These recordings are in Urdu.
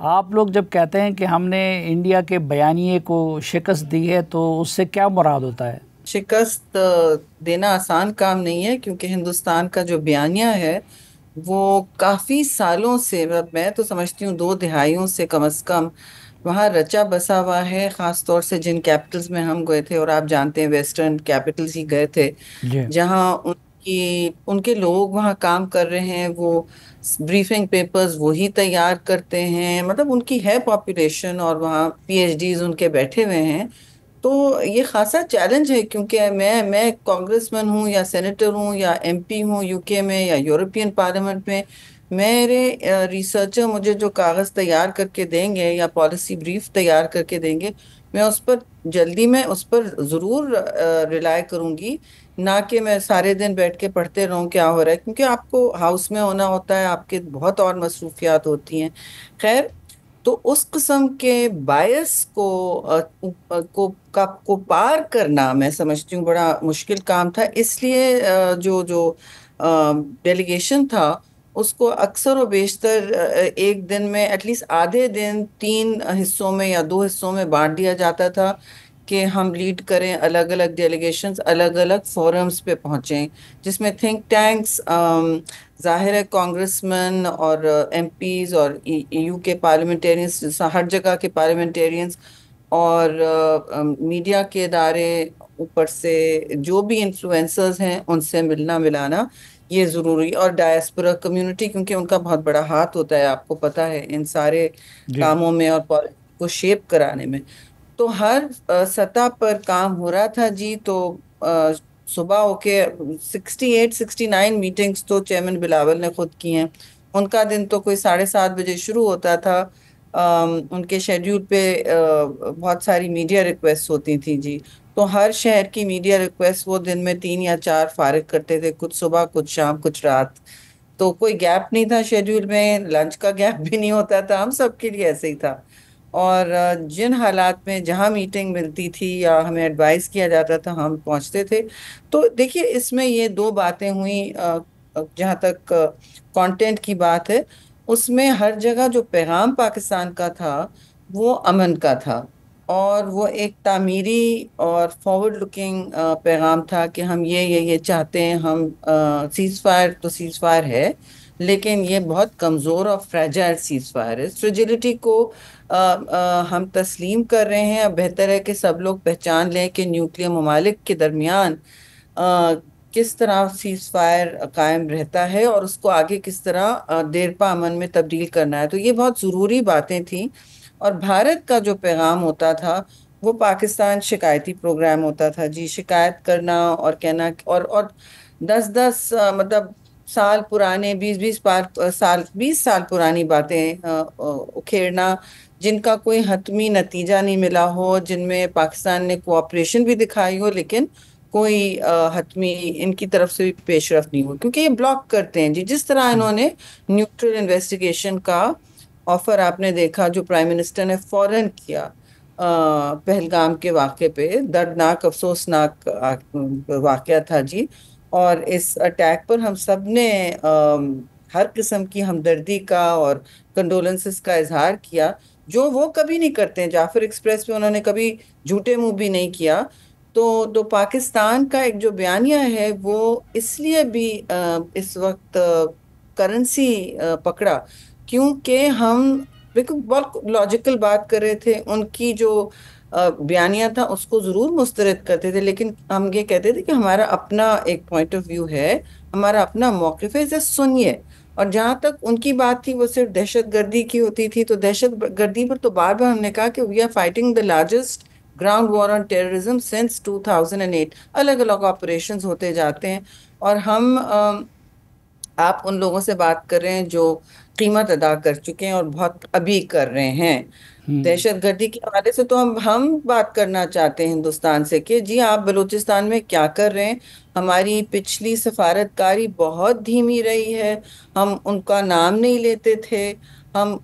آپ لوگ جب کہتے ہیں کہ ہم نے انڈیا کے بیانیے کو شکست دی ہے تو اس سے کیا مراد ہوتا ہے؟ شکست دینا آسان کام نہیں ہے، کیونکہ ہندوستان کا جو بیانیہ ہے وہ کافی سالوں سے، میں تو سمجھتی ہوں 2 دہائیوں سے کم از کم وہاں رچا بسا ہوا ہے، خاص طور سے جن کیپٹلز میں ہم گئے تھے، اور آپ جانتے ہیں ویسٹرن کیپٹلز ہی گئے تھے جی جہاں ان کے لوگ وہاں کام کر رہے ہیں، وہ بریفنگ پیپرز وہی تیار کرتے ہیں، مطلب ان کی ہے پاپولیشن، اور وہاں پی ایچ ڈیز ان کے بیٹھے ہوئے ہیں. تو یہ خاصا چیلنج ہے، کیونکہ میں کانگریس مین ہوں یا سینیٹر ہوں یا ایم پی ہوں یو کے میں یا یورپین پارلیمنٹ میں. میرے ریسرچر مجھے جو کاغذ تیار کر کے دیں گے یا پالیسی بریف تیار کر کے دیں گے، میں اس پر میں اس پر ضرور ریلائی کروں گی، نہ کہ میں سارے دن بیٹھ کے پڑھتے رہوں کیا ہو رہا ہے، کیونکہ آپ کو ہاؤس میں ہونا ہوتا ہے، آپ کے بہت اور مصروفیات ہوتی ہیں. خیر، تو اس قسم کے باعث کو پار کرنا میں سمجھتی ہوں بڑا مشکل کام تھا. اس لیے جو ڈیلیگیشن تھا اس کو اکثر و بیشتر ایک دن میں ایٹ لیسٹ آدھے دن 3 حصوں میں یا 2 حصوں میں بانٹ دیا جاتا تھا کہ ہم لیڈ کریں الگ الگ ڈیلیگیشنز، الگ الگ فورمز پہ پہنچیں، جس میں تھنک ٹینکس، ظاہر ہے کانگریس مین اور ایم پیز اور یو کے پارلیمنٹیرینز، ہر جگہ کے پارلیمنٹیرینز، اور میڈیا کے ادارے، اوپر سے جو بھی انفلوئنسرز ہیں ان سے ملنا ملانا یہ ضروری، اور ڈائسپورا کمیونٹی، کیونکہ ان کا بہت بڑا ہاتھ ہوتا ہے، آپ کو پتہ ہے، ان سارے جی کاموں میں اور پالیسی کو شیپ کرانے میں. تو ہر سطح پر کام ہو رہا تھا جی. تو صبح ہو کے 68 69 میٹنگز تو چیئرمین بلاول نے خود کی ہیں. ان کا دن تو کوئی 7:30 بجے شروع ہوتا تھا. ان کے شیڈیول پہ بہت ساری میڈیا ریکویسٹ ہوتی تھی جی. تو ہر شہر کی میڈیا ریکویسٹ وہ دن میں 3 یا 4 فارغ کرتے تھے، کچھ صبح کچھ شام کچھ رات. تو کوئی گیپ نہیں تھا شیڈیول میں، لنچ کا گیپ بھی نہیں ہوتا تھا، ہم سب کے لیے ایسے ہی تھا. اور جن حالات میں جہاں میٹنگ ملتی تھی یا ہمیں ایڈوائز کیا جاتا تھا ہم پہنچتے تھے. تو دیکھیے اس میں یہ 2 باتیں ہوئیں. جہاں تک کانٹینٹ کی بات ہے، اس میں ہر جگہ جو پیغام پاکستان کا تھا وہ امن کا تھا، اور وہ ایک تعمیری اور فارورڈ لکنگ پیغام تھا کہ ہم یہ چاہتے ہیں. ہم سیز فائر تو سیز فائر ہے، لیکن یہ بہت کمزور اور فریجائل سیز فائر ہے. فریجلٹی کو ہم تسلیم کر رہے ہیں. اب بہتر ہے کہ سب لوگ پہچان لیں کہ نیوکلیر ممالک کے درمیان کس طرح سیز فائر قائم رہتا ہے، اور اس کو آگے کس طرح دیرپا امن میں تبدیل کرنا ہے. تو یہ بہت ضروری باتیں تھیں. اور بھارت کا جو پیغام ہوتا تھا وہ پاکستان شکایتی پروگرام ہوتا تھا جی. شکایت کرنا اور کہنا، اور 10 10 مطلب سال پرانے، 20 سال پرانی باتیں اکھیڑنا، جن کا کوئی حتمی نتیجہ نہیں ملا ہو، جن میں پاکستان نے کوآپریشن بھی دکھائی ہو لیکن کوئی حتمی ان کی طرف سے بھی پیش رفت نہیں ہو، کیونکہ یہ بلاک کرتے ہیں جی. جس طرح انہوں نے نیوٹرل انویسٹیگیشن کا آفر آپ نے دیکھا جو پرائم منسٹر نے فوراً کیا پہلگام کے واقعے پہ، دردناک افسوسناک واقعہ تھا جی. اور اس اٹیک پر ہم سب نے ہر قسم کی ہمدردی کا اور کنڈولنسز کا اظہار کیا، جو وہ کبھی نہیں کرتے ہیں. جعفر ایکسپریس پہ انہوں نے کبھی جھوٹے منہ بھی نہیں کیا. تو پاکستان کا ایک جو بیانیہ ہے وہ اس لیے بھی اس وقت کرنسی پکڑا، کیونکہ ہم بالکل بہت لاجیکل بات کر رہے تھے. ان کی جو بیانیہ تھا اس کو ضرور مسترد کرتے تھے، لیکن ہم یہ کہتے تھے کہ ہمارا اپنا ایک پوائنٹ آف ویو ہے، ہمارا اپنا موقف ہے، اسے سنیے. اور جہاں تک ان کی بات تھی وہ صرف دہشت گردی کی ہوتی تھی. تو دہشت گردی پر تو بار بار ہم نے کہا کہ we are fighting the largest ground war on terrorism since 2008. الگ الگ آپریشنز ہوتے جاتے ہیں، اور ہم آپ ان لوگوں سے بات کر رہے ہیں جو قیمت ادا کر چکے ہیں اور بہت ابھی کر رہے ہیں. دہشت گردی کے حوالے سے تو ہم بات کرنا چاہتے ہیں ہندوستان سے کہ جی آپ بلوچستان میں کیا کر رہے ہیں. ہماری پچھلی سفارتکاری بہت دھیمی رہی ہے، ہم ان کا نام نہیں لیتے تھے، ہم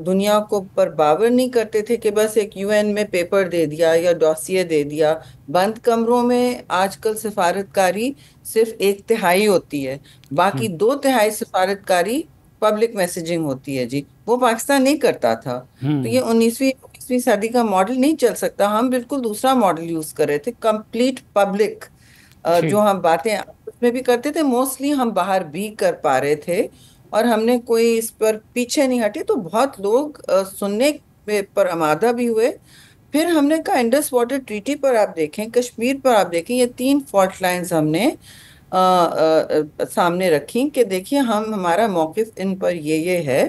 دنیا کو پر باور نہیں کرتے تھے کہ بس ایک یو این میں پیپر دے دیا یا ڈوسیے دے دیا. بند کمروں میں آج کل سفارتکاری صرف 1/3 ہوتی ہے، باقی 2/3 سفارتکاری پبلک میسجنگ ہوتی ہے جی. وہ پاکستان نہیں کرتا تھا. تو ہوں. یہ 19ویں صدی کا ماڈل نہیں چل سکتا. ہم بالکل دوسرا ماڈل یوز کر رہے تھے, کمپلیٹ پبلک. جو ٹھیک. ہم باتیں آپس میں بھی کرتے تھے, موسٹلی ہم باہر بھی کر پا رہے تھے, اور ہم نے کوئی اس پر پیچھے نہیں ہٹے. تو بہت لوگ سننے پر آمادہ بھی ہوئے. پھر ہم نے کہا انڈس واٹر ٹریٹی پر آپ دیکھیں, کشمیر پر آپ دیکھیں, یہ 3 فالٹ لائنز ہم نے سامنے رکھی کہ دیکھیے ہمارا موقف ان پر یہ ہے.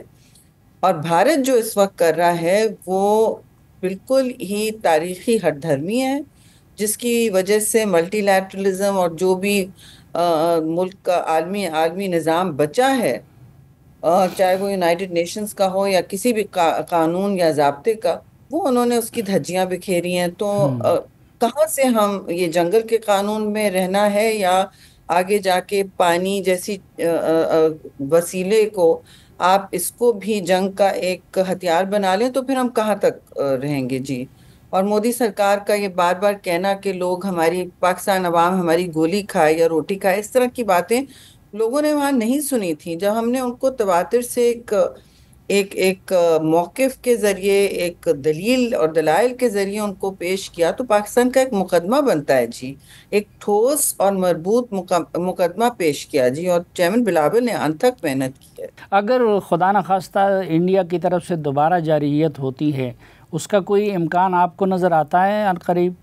اور بھارت جو اس وقت کر رہا ہے وہ بالکل ہی تاریخی ہٹ دھرمی ہے, جس کی وجہ سے ملٹی لیٹرلزم اور جو بھی ملک کا عالمی نظام بچا ہے, چاہے وہ یونائٹڈ نیشنز کا ہو یا کسی بھی قانون یا ضابطے کا, وہ انہوں نے اس کی دھجیاں بکھیری ہیں. تو ہوں. کہاں سے ہم یہ جنگل کے قانون میں رہنا ہے, یا آگے جا کے پانی جیسی وسیلے کو آپ اس کو بھی جنگ کا ایک ہتھیار بنا لیں, تو پھر ہم کہاں تک رہیں گے جی. اور مودی سرکار کا یہ بار بار کہنا کہ لوگ ہماری پاکستان عوام ہماری گولی کھائے یا روٹی کھائے, اس طرح کی باتیں لوگوں نے وہاں نہیں سنی تھی. جب ہم نے ان کو تواتر سے ایک موقف کے ذریعے, ایک دلیل اور دلائل کے ذریعے ان کو پیش کیا, تو پاکستان کا ایک مقدمہ بنتا ہے جی, ایک ٹھوس اور مربوط مقدمہ پیش کیا جی. اور چیئرمین بلاول نے انت تک محنت کی ہے. اگر خدا نخواستہ انڈیا کی طرف سے دوبارہ جارحیت ہوتی ہے, اس کا کوئی امکان آپ کو نظر آتا ہے عنقریب؟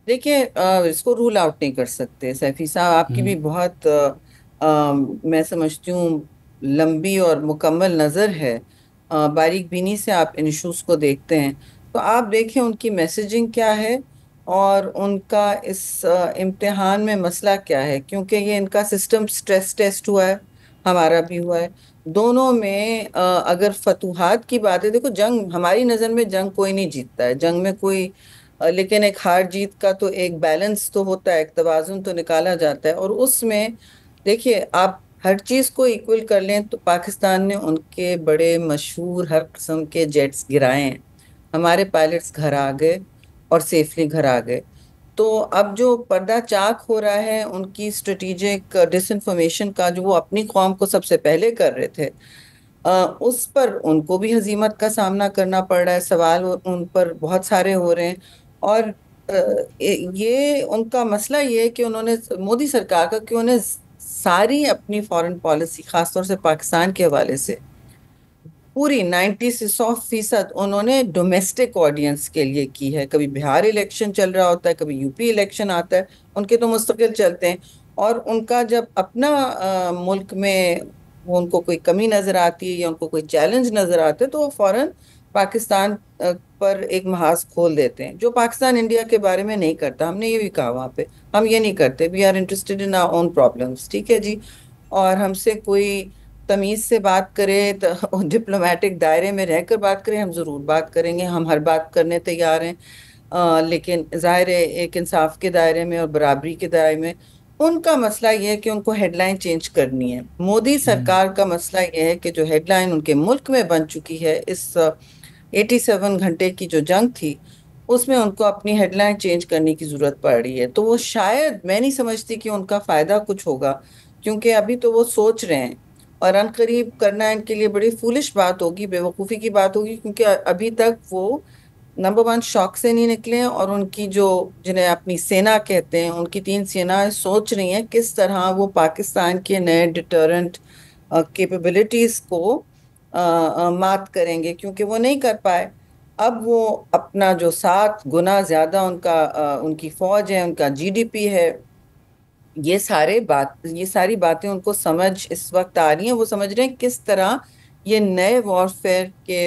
دیکھیں, اس کو رول آؤٹ نہیں کر سکتے. سیفی صاحب, آپ کی ہوں. بھی بہت میں سمجھتی ہوں لمبی اور مکمل نظر ہے. باریک بینی سے آپ ان ایشوز کو دیکھتے ہیں. تو آپ دیکھیں ان کی میسیجنگ کیا ہے, اور ان کا اس امتحان میں مسئلہ کیا ہے. کیونکہ یہ ان کا سسٹم سٹریس ٹیسٹ ہوا ہے, ہمارا بھی ہوا ہے. دونوں میں اگر فتوحات کی بات ہے, دیکھو جنگ, ہماری نظر میں جنگ کوئی نہیں جیتتا ہے, جنگ میں کوئی لیکن ایک ہار جیت کا تو ایک بیلنس تو ہوتا ہے, ایک توازن تو نکالا جاتا ہے. اور اس میں دیکھیے, آپ ہر چیز کو ایکول کر لیں تو پاکستان نے ان کے بڑے مشہور ہر قسم کے جیٹس گرائے ہیں. ہمارے پائلٹس گھر آ گئے اور سیفلی گھر آ گئے. تو اب جو پردہ چاک ہو رہا ہے ان کی اسٹریٹجک ڈس انفارمیشن کا, جو وہ اپنی قوم کو سب سے پہلے کر رہے تھے, اس پر ان کو بھی ہزیمت کا سامنا کرنا پڑ رہا ہے. سوال ان پر بہت سارے ہو رہے ہیں. اور یہ ان کا مسئلہ یہ ہے کہ انہوں نے, مودی سرکار کا, کہ انہیں ساری اپنی فارن پالیسی خاص طور سے پاکستان کے حوالے سے پوری 90 سے 100% انہوں نے ڈومیسٹک آڈینس کے لیے کی ہے. کبھی بہار الیکشن چل رہا ہوتا ہے, کبھی یو پی الیکشن آتا ہے, ان کے تو مستقل چلتے ہیں. اور ان کا جب اپنا ملک میں ان کو کوئی کمی نظر آتی ہے یا ان کو کوئی چیلنج نظر آتا ہے, تو وہ فوراً پاکستان پر ایک محاذ کھول دیتے ہیں, جو پاکستان انڈیا کے بارے میں نہیں کرتا. ہم نے یہ بھی کہا وہاں پہ, ہم یہ نہیں کرتے, we are interested in our own problems, ٹھیک ہے جی. اور ہم سے کوئی تمیز سے بات کرے, تو ڈپلومیٹک دائرے میں رہ کر بات کریں, ہم ضرور بات کریں گے, ہم ہر بات کرنے تیار ہیں. لیکن ظاہر ہے ایک انصاف کے دائرے میں اور برابری کے دائرے میں. ان کا مسئلہ یہ ہے کہ ان کو ہیڈ لائن چینج کرنی ہے. مودی سرکار کا مسئلہ یہ ہے کہ جو ہیڈ لائن ان کے ملک میں بن چکی ہے, اس 87 گھنٹے کی جو جنگ تھی, اس میں ان کو اپنی ہیڈ لائن چینج کرنے کی ضرورت پڑ رہی ہے. تو وہ شاید, میں نہیں سمجھتی کہ ان کا فائدہ کچھ ہوگا, کیونکہ ابھی تو وہ سوچ رہے ہیں, اور عنقریب کرنا ان کے لیے بڑی فولش بات ہوگی, بے وقوفی کی بات ہوگی. کیونکہ ابھی تک وہ نمبر 1 شوق سے نہیں نکلے ہیں, اور ان کی جو, جنہیں اپنی سینا کہتے ہیں, ان کی 3 سینا سوچ رہی ہیں کس طرح وہ پاکستان کے نئے ڈیٹرنٹ کیپیبلٹیز کو مات کریں گے, کیونکہ وہ نہیں کر پائے. اب وہ اپنا جو 7 گنا زیادہ ان کی فوج ہے, ان کا جی ڈی پی ہے, یہ ساری باتیں ان کو سمجھ اس وقت آ رہی ہیں. وہ سمجھ رہے ہیں کس طرح یہ نئے وارفیئر کے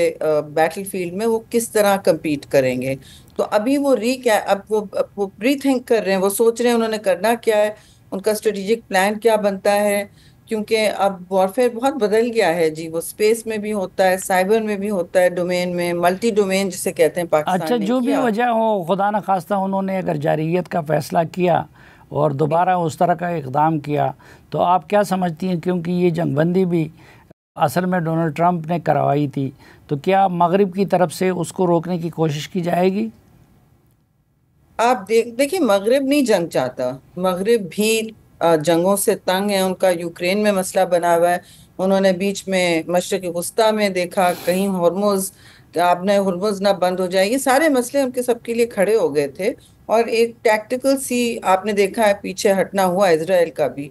بیٹل فیلڈ میں وہ کس طرح کمپیٹ کریں گے. تو ابھی وہ اب وہ پری تھنک کر رہے ہیں, وہ سوچ رہے ہیں انہوں نے کرنا کیا ہے, ان کا اسٹریٹجک پلان کیا بنتا ہے. کیونکہ اب وارفیئر بہت بدل گیا ہے جی, وہ اسپیس میں بھی ہوتا ہے, سائبر میں بھی ہوتا ہے, ڈومین میں, ملٹی ڈومین جسے کہتے ہیں, اچھا, پاکستان نے جو بھی کیا. وجہ ہو, خدا نخواستہ انہوں نے اگر جارحیت کا فیصلہ کیا اور دوبارہ اس طرح کا اقدام کیا, تو آپ کیا سمجھتی ہیں, کیونکہ یہ جنگ بندی بھی اصل میں ڈونلڈ ٹرمپ نے کروائی تھی, تو کیا مغرب کی طرف سے اس کو روکنے کی کوشش کی جائے گی؟ آپ دیکھیں, مغرب نہیں جنگ چاہتا, مغرب بھی جنگوں سے تنگ ہے. ان کا یوکرین میں مسئلہ بنا ہوا ہے, انہوں نے بیچ میں مشرق وسطیٰ میں دیکھا کہیں ہرمز، آپ نے ہرمز نہ بند ہو جائے، یہ سارے مسئلے ان کے سب کے لیے کھڑے ہو گئے تھے، اور ایک ٹیکٹیکل سی آپ نے دیکھا ہے پیچھے ہٹنا ہوا اسرائیل کا بھی،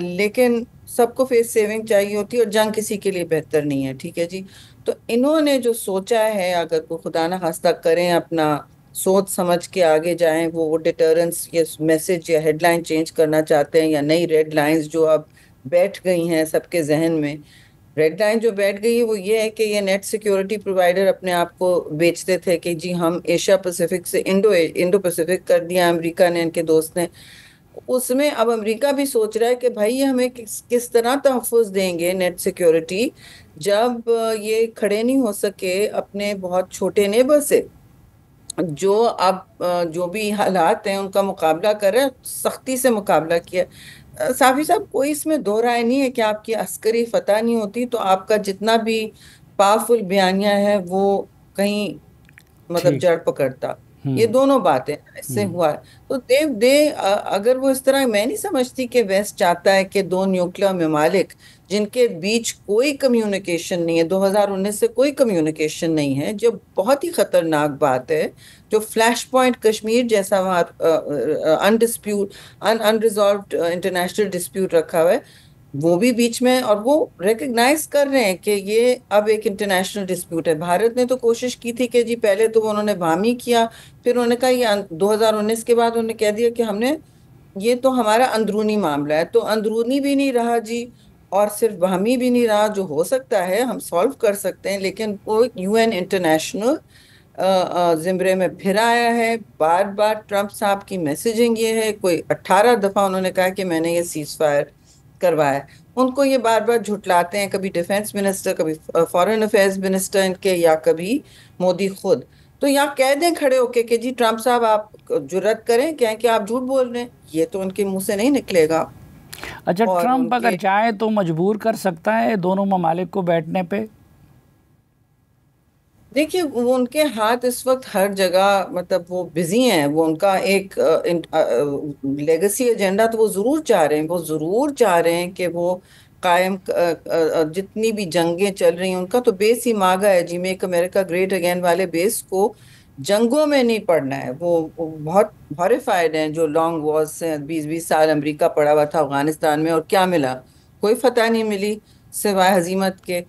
لیکن سب کو فیس سیونگ چاہیے ہوتی ہے، اور جنگ کسی کے لیے بہتر نہیں ہے، ٹھیک ہے جی۔ تو انہوں نے جو سوچا ہے، اگر کوئی خدا نہ خواستہ کریں اپنا سوچ سمجھ کے آگے جائیں، وہ ڈیٹرنس یا میسج یا ہیڈ لائن چینج کرنا چاہتے ہیں، یا نئی ریڈ لائنز جو اب بیٹھ گئی ہیں سب کے ذہن میں، ریڈ لائن جو بیٹھ گئی ہے وہ یہ ہے کہ یہ نیٹ سیکیورٹی پرووائڈر اپنے آپ کو بیچتے تھے کہ جی ہم ایشیا پیسیفک سے انڈو پیسیفک کر دیا امریکہ نے، ان کے دوست نے، اس میں اب امریکہ بھی سوچ رہا ہے کہ بھائی ہمیں کس طرح تحفظ دیں گے نیٹ سیکیورٹی، جب یہ کھڑے نہیں ہو سکے اپنے بہت چھوٹے نیبر سے، جو اب جو بھی حالات ہیں ان کا مقابلہ کر رہے ہیں، سختی سے مقابلہ کیا۔ صافی صاحب کوئی اس میں دو رائے نہیں ہے کہ آپ کی عسکری فتح نہیں ہوتی تو آپ کا جتنا بھی پاورفل بیانیہ ہے وہ کہیں مطلب ٹھیک۔ جڑ پکڑتا، یہ ہوں دونوں باتیں اس سے ہوں ہوا ہے۔ تو اگر وہ اس طرح، میں نہیں سمجھتی کہ ویسٹ چاہتا ہے کہ دو نیوکلیر ممالک جن کے بیچ کوئی کمیونیکیشن نہیں ہے، 2019 سے کوئی کمیونیکیشن نہیں ہے، جو بہت ہی خطرناک بات ہے، جو فلیش پوائنٹ کشمیر جیسا وہاں انریزالوڈ انٹرنیشنل ڈسپیوٹ رکھا ہوا ہے، وہ بھی بیچ میں، اور وہ ریکگنائز کر رہے ہیں کہ یہ اب ایک انٹرنیشنل ڈسپیوٹ ہے۔ بھارت نے تو کوشش کی تھی کہ جی پہلے تو انہوں نے باہمی کیا، پھر انہوں نے کہا یہ 2019 کے بعد انہوں نے کہہ دیا کہ ہم نے، یہ تو ہمارا اندرونی معاملہ ہے، تو اندرونی بھی نہیں رہا جی، اور صرف باہمی بھی نہیں رہا، جو ہو سکتا ہے ہم سالو کر سکتے ہیں، لیکن وہ یو این انٹرنیشنل زمرے میں پھر آیا ہے۔ بار بار ٹرمپ صاحب کی میسیجنگ یہ ہے، کوئی 18 دفعہ انہوں نے کہا کہ میں نے یہ سیز فائر کروایا، ان کو یہ بار بار جھٹلاتے ہیں، کبھی ڈیفنس منسٹر، کبھی فارن افیئرز منسٹر ان کے، یا کبھی مودی خود۔ تو یا کہہ دیں کھڑے ہو کے کہ جی ٹرمپ صاحب آپ جرات کریں کہیں کہ آپ جھوٹ بول رہے ہیں، یہ تو ان کے منہ سے نہیں نکلے گا۔ اچھا، اور ان ٹرمپ کے اگر چاہے تو مجبور کر سکتا ہے دونوں ممالک کو بیٹھنے پہ؟ دیکھیے وہ ان کے ہاتھ اس وقت ہر جگہ، مطلب وہ بزی ہیں، وہ ان کا ایک لیگسی ایجنڈا تو وہ ضرور چاہ رہے ہیں، وہ ضرور چاہ رہے ہیں کہ وہ قائم جتنی بھی جنگیں چل رہی ہیں ان کا تو بیس ہی ماگا ہے جی، میک امریکہ گریٹ اگین والے بیس کو جنگوں میں نہیں پڑنا ہے۔ وہ بہت ہاریفائڈ ہیں جو لانگ وارز سے 20 سال امریکہ پڑا ہوا تھا افغانستان میں، اور کیا ملا؟ کوئی فتح نہیں ملی سوائے ہزیمت کے۔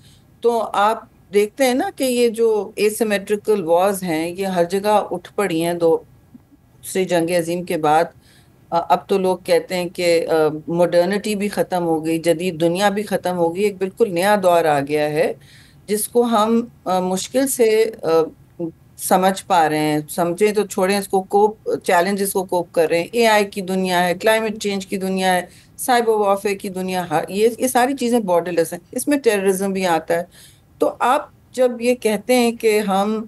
تو آپ دیکھتے ہیں نا کہ یہ جو ایسیمیٹرکل وارز ہیں یہ ہر جگہ اٹھ پڑی ہیں دوسری جنگ عظیم کے بعد۔ اب تو لوگ کہتے ہیں کہ ماڈرنٹی بھی ختم ہو گئی، جدید دنیا بھی ختم ہو گئی، ایک بالکل نیا دور آ گیا ہے جس کو ہم مشکل سے سمجھ پا رہے ہیں۔ سمجھیں تو چھوڑیں اس کو، چیلنجز کو کوپ کر رہے ہیں۔ اے آئی کی دنیا ہے، کلائمیٹ چینج کی دنیا ہے، سائبر وارفیئر کی دنیا، یہ ساری چیزیں بارڈر لیس ہیں، اس میں ٹیررزم بھی آتا ہے۔ تو آپ جب یہ کہتے ہیں کہ ہم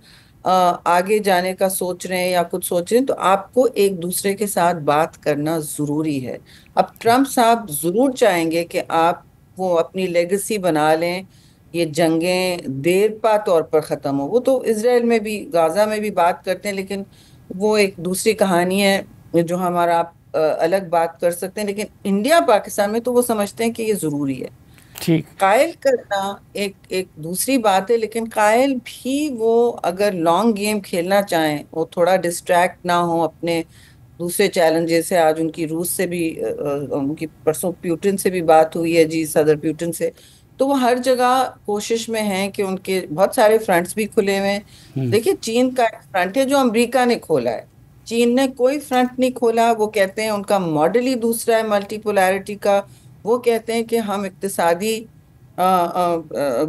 آگے جانے کا سوچ رہے ہیں یا کچھ سوچ رہے ہیں، تو آپ کو ایک دوسرے کے ساتھ بات کرنا ضروری ہے۔ اب ٹرمپ صاحب ضرور چاہیں گے کہ آپ وہ اپنی لیگسی بنا لیں، یہ جنگیں دیر پا طور پر ختم ہو۔ وہ تو اسرائیل میں بھی، غازہ میں بھی بات کرتے ہیں، لیکن وہ ایک دوسری کہانی ہے جو ہمارا آپ الگ بات کر سکتے ہیں، لیکن انڈیا پاکستان میں تو وہ سمجھتے ہیں کہ یہ ضروری ہے۔ ٹھیک۔ قائل کرنا ایک دوسری بات ہے، لیکن قائل بھی وہ اگر لانگ گیم کھیلنا چاہیں، وہ تھوڑا ڈسٹریکٹ نہ ہو اپنے دوسرے چیلنجز سے۔ آج ان کی روس سے بھی، ان کی پرسوں پیوٹن سے بھی بات ہوئی ہے جی، صدر پیوٹن سے، تو وہ ہر جگہ کوشش میں ہیں کہ ان کے بہت سارے فرنٹس بھی کھلے ہوئے ہیں۔ دیکھیے چین کا ایک فرنٹ ہے جو امریکہ نے کھولا ہے، چین نے کوئی فرنٹ نہیں کھولا۔ وہ کہتے ہیں ان کا ماڈل ہی دوسرا ہے ملٹی پولیرٹی کا، وہ کہتے ہیں کہ ہم اقتصادی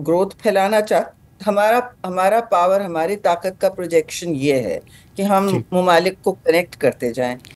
گروتھ پھیلانا ہمارا پاور، ہماری طاقت کا پروجیکشن یہ ہے کہ ہم ٹھیک۔ ممالک کو کنیکٹ کرتے جائیں۔